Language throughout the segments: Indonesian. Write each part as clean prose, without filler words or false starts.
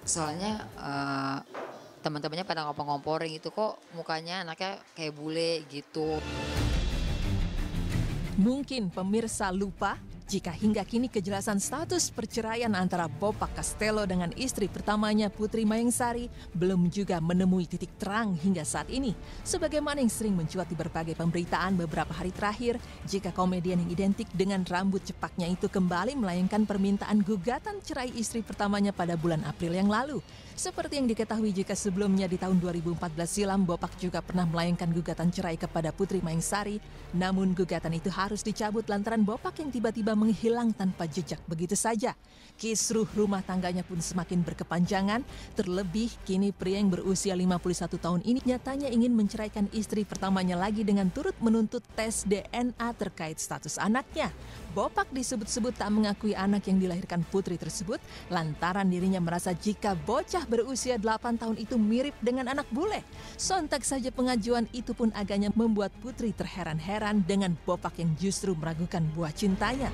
Soalnya, teman-temannya pada ngompor-ngomporin gitu, "Kok mukanya anaknya kayak bule?" gitu. Mungkin pemirsa lupa jika hingga kini kejelasan status perceraian antara Bopak Castello dengan istri pertamanya Putri Mayang-Sari belum juga menemui titik terang hingga saat ini. Sebagaimana yang sering mencuat di berbagai pemberitaan beberapa hari terakhir, jika komedian yang identik dengan rambut cepaknya itu kembali melayangkan permintaan gugatan cerai istri pertamanya pada bulan April yang lalu. Seperti yang diketahui jika sebelumnya di tahun 2014 silam Bopak juga pernah melayangkan gugatan cerai kepada Putri Mayang-Sari, namun gugatan itu harus dicabut lantaran Bopak yang tiba-tiba menghilang tanpa jejak begitu saja. Kisruh rumah tangganya pun semakin berkepanjangan, terlebih kini pria yang berusia 51 tahun ini nyatanya ingin menceraikan istri pertamanya lagi dengan turut menuntut tes DNA terkait status anaknya. Bopak disebut-sebut tak mengakui anak yang dilahirkan putri tersebut lantaran dirinya merasa jika bocah berusia 8 tahun itu mirip dengan anak bule. Sontak saja pengajuan itu pun agaknya membuat Putri terheran-heran dengan Bopak yang justru meragukan buah cintanya.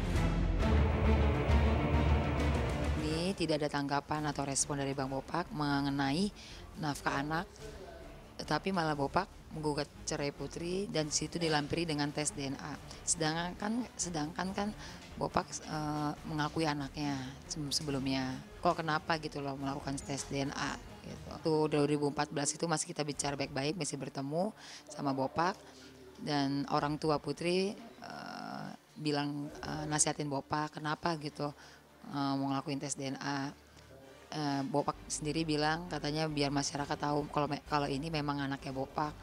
Ini tidak ada tanggapan atau respon dari Bang Bopak mengenai nafkah anak, tetapi malah Bopak menggugat cerai Putri dan di situ dilampiri dengan tes DNA. Sedangkan kan Bopak mengakui anaknya sebelumnya. Kok kenapa gitu loh melakukan tes DNA gitu. Tuh 2014 itu masih kita bicara baik-baik, masih bertemu sama Bopak dan orang tua Putri bilang nasihatin Bopak kenapa gitu mau ngelakuin tes DNA. Bopak sendiri bilang katanya biar masyarakat tahu kalau ini memang anaknya Bopak.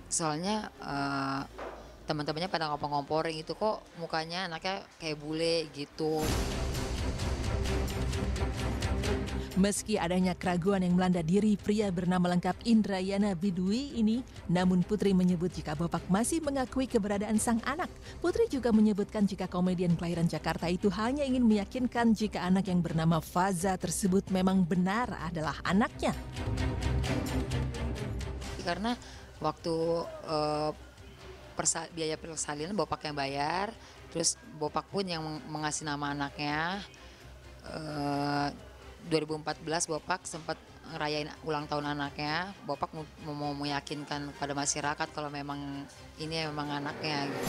Soalnya teman-temannya pada ngompor-ngomporin itu, "Kok mukanya anaknya kayak bule?" gitu. Meski adanya keraguan yang melanda diri pria bernama lengkap Indrayana Bidwi ini, namun Putri menyebut jika Bopak masih mengakui keberadaan sang anak. Putri juga menyebutkan jika komedian kelahiran Jakarta itu hanya ingin meyakinkan jika anak yang bernama Faza tersebut memang benar adalah anaknya. Karena waktu biaya persalinan Bopak yang bayar, terus Bopak pun yang mengasih nama anaknya. 2014 Bopak sempat ngerayain ulang tahun anaknya. Bopak mau meyakinkan pada masyarakat kalau memang ini memang anaknya gitu.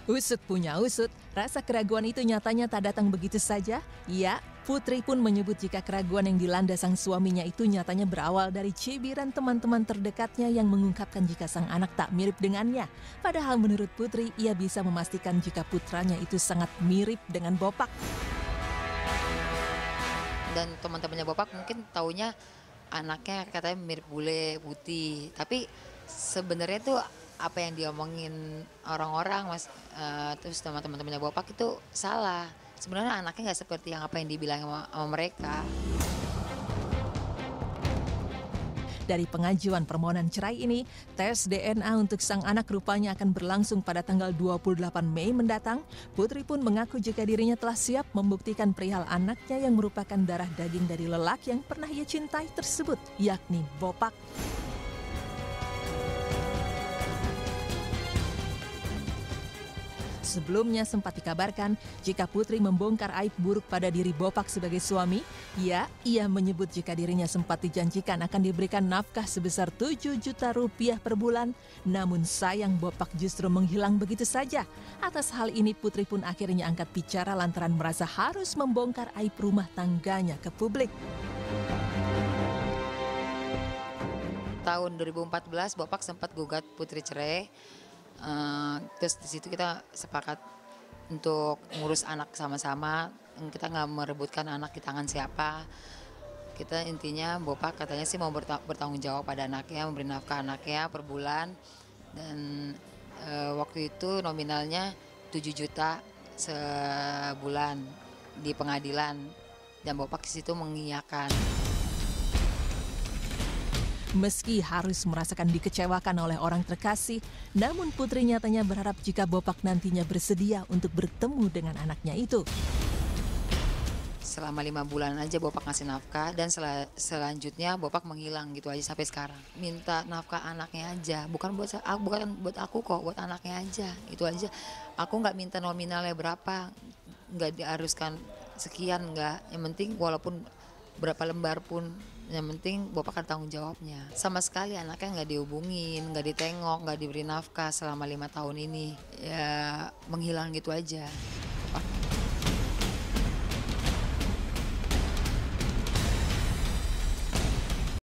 Usut punya usut, rasa keraguan itu nyatanya tak datang begitu saja. Ya, Putri pun menyebut jika keraguan yang dilanda sang suaminya itu nyatanya berawal dari cibiran teman-teman terdekatnya yang mengungkapkan jika sang anak tak mirip dengannya. Padahal menurut Putri, ia bisa memastikan jika putranya itu sangat mirip dengan Bopak. Dan teman-temannya Bopak mungkin taunya anaknya katanya mirip bule putih, tapi sebenarnya tuh apa yang diomongin orang-orang terus teman-temannya Bopak itu salah. Sebenarnya anaknya nggak seperti yang apa yang dibilang sama mereka. Dari pengajuan permohonan cerai ini, tes DNA untuk sang anak rupanya akan berlangsung pada tanggal 28 Mei mendatang. Putri pun mengaku jika dirinya telah siap membuktikan perihal anaknya yang merupakan darah daging dari lelaki yang pernah ia cintai tersebut, yakni Bopak. Sebelumnya sempat dikabarkan jika Putri membongkar aib buruk pada diri Bopak sebagai suami, ia menyebut jika dirinya sempat dijanjikan akan diberikan nafkah sebesar 7 juta rupiah per bulan. Namun sayang Bopak justru menghilang begitu saja. Atas hal ini Putri pun akhirnya angkat bicara lantaran merasa harus membongkar aib rumah tangganya ke publik. Tahun 2014 Bopak sempat gugat Putri cerai. Terus di situ kita sepakat untuk ngurus anak sama-sama. Kita nggak merebutkan anak di tangan siapa. Kita intinya Bopak katanya sih mau bertanggung jawab pada anaknya, memberi nafkah anaknya per bulan. Dan waktu itu nominalnya 7 juta sebulan di pengadilan. Dan Bopak di situ mengiyakan. Meski harus merasakan dikecewakan oleh orang terkasih, namun Putri nyatanya berharap jika Bopak nantinya bersedia untuk bertemu dengan anaknya itu. Selama 5 bulan aja Bopak ngasih nafkah dan selanjutnya Bopak menghilang gitu aja sampai sekarang. Minta nafkah anaknya aja, bukan buat aku kok, buat anaknya aja. Itu aja. Aku nggak minta nominalnya berapa, nggak diharuskan sekian enggak, yang penting walaupun berapa lembar pun, yang penting Bapak kan tanggung jawabnya. Sama sekali anaknya nggak dihubungin, nggak ditengok, nggak diberi nafkah selama 5 tahun ini, ya menghilang gitu aja.